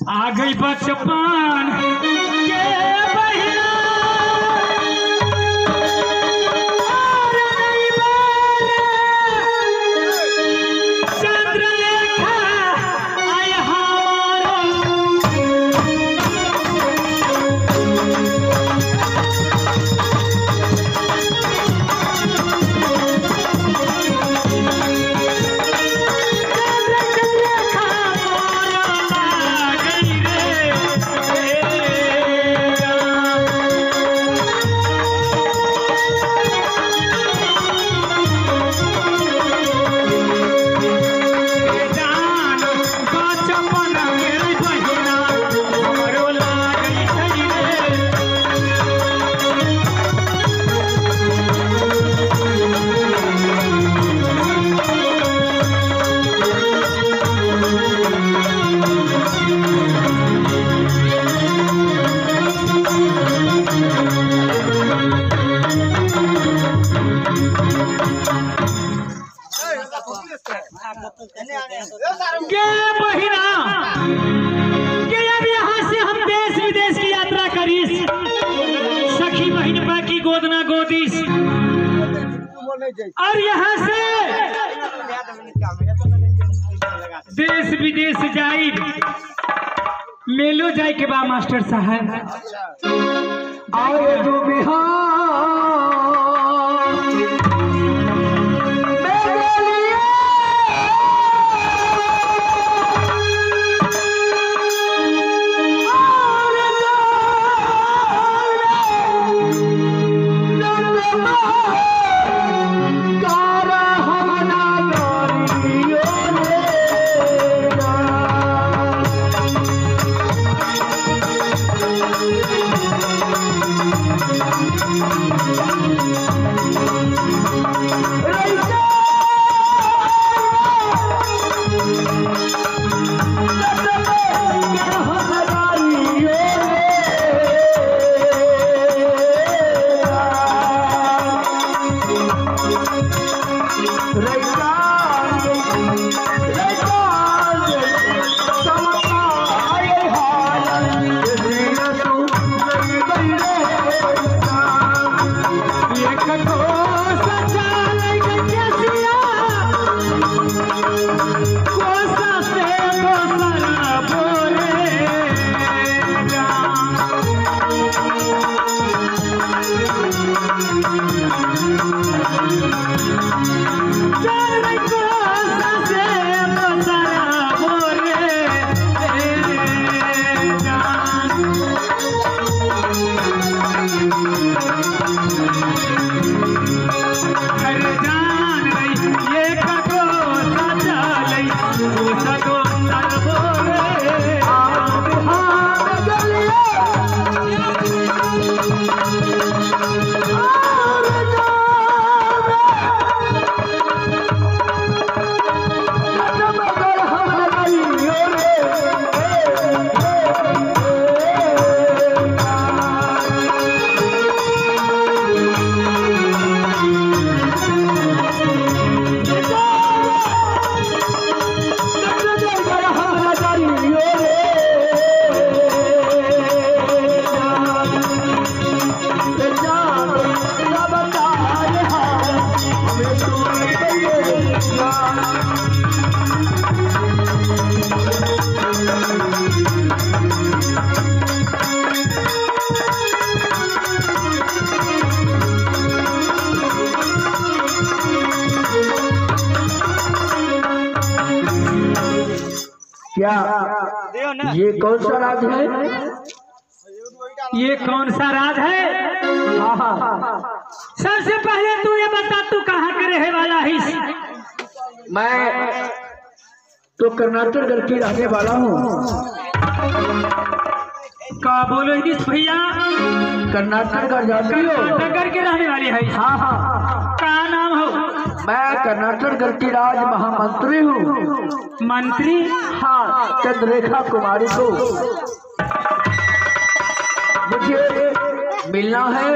आ गई बचपन के बहिना चंद्रलेखा आय बहिना के अब यहाँ से हम देश विदेश की यात्रा करीस सखी बहन बाकी गोदना गोदीस और यहाँ से देश विदेश जाई मेलो जाए के बा मास्टर साहब और जो बिहार क्या ये कौन सा राज है? ये कौन सा राज है? सबसे पहले तू ये बता, तू कहाँ के रहे वाला है? मैं तो कर्नाटक घर की रहने वाला हूँ। का बोलो भैया? कर्नाटक घर जाती हो? कर्नाटक के रहने वाले है? हाँ। का नाम हो? मैं कर्नाटक घर की राज महामंत्री हूँ। मंत्री? हाँ, चंद्ररेखा कुमारी को मुझे मिलना है।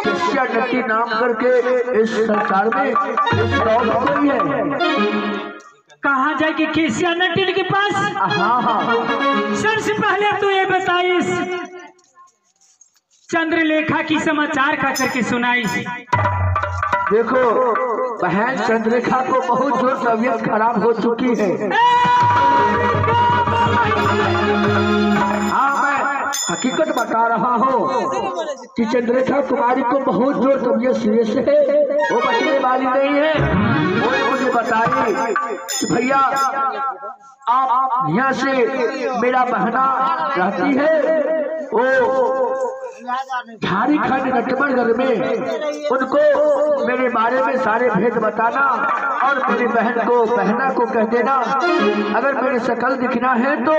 केसिया नटी नाम करके इस संसार में इस दौर कोई है। कहाँ जाए कि केसिया नटी के पास? हाँ। सबसे पहले तो ये बताइस, चंद्रलेखा की समाचार का करके सुनाइस। देखो बहन, चंद्ररेखा को बहुत जोर तबीयत खराब हो चुकी है। हाँ, मैं हकीकत बता रहा हूँ कि चंद्ररेखा कुमारी को बहुत जोर तबीयत सीरियस है। वो बचने वाली नहीं है। वो मुझे बताइए कि भैया आप यहाँ से मेरा बहना रहती है, वो झारखंड नटवरगढ़ में, उनको मेरे बारे में सारे भेद बताना और मेरी बहना को कह देना अगर मेरी शक्ल दिखना है तो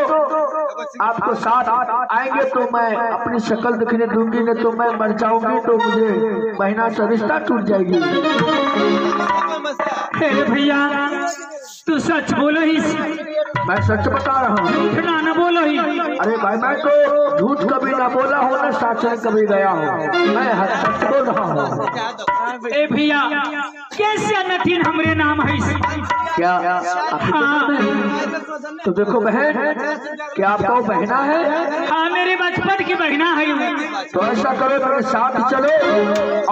आपको साथ आएंगे तो मैं अपनी शक्ल दिखने दूंगी, नहीं तो मैं मर जाऊंगी, तो मुझे बहना से रिश्ता टूट जाएगी। भैया तू सच बोलो ही? मैं सच बता रहा हूँ। ना बोलो ही? अरे भाई, मैं तो झूठ कभी ना बोला हूँ, ना साथ में कभी गया हूँ। मैं सच बोल रहा हूँ। ए भैया, कैसे नटीन हमरे नाम है? क्या? हाँ। तो देखो बहन, क्या आपका बहना है? हाँ, मेरी बचपन की बहना है। तो ऐसा करो, मेरे साथ चलो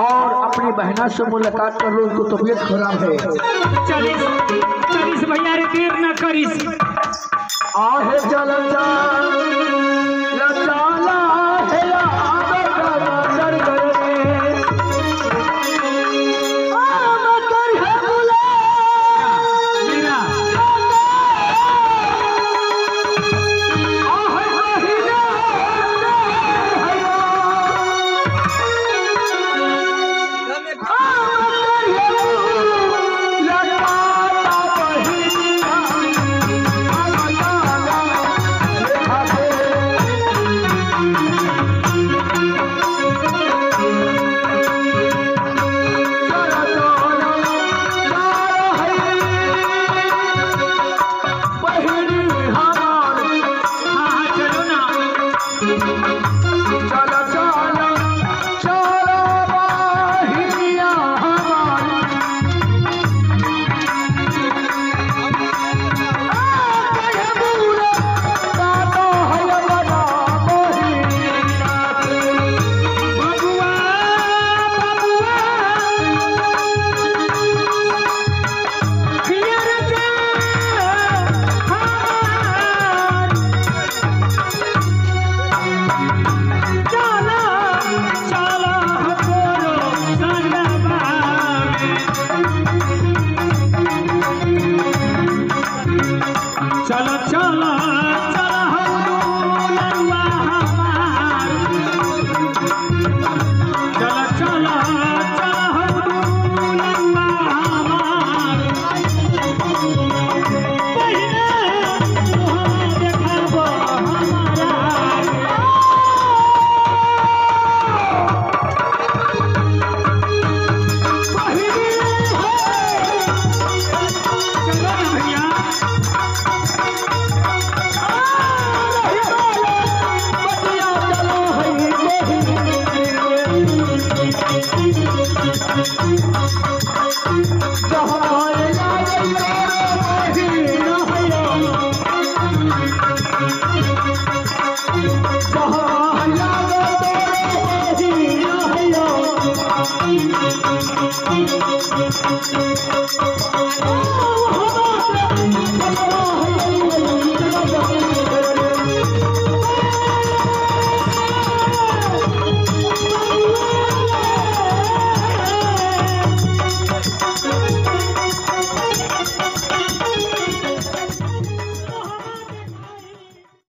और अपनी बहना से मुलाकात कर लो। उनको तबीयत खराब है। चलिस भैया रे, देर न करिस। आहे चल Thank you.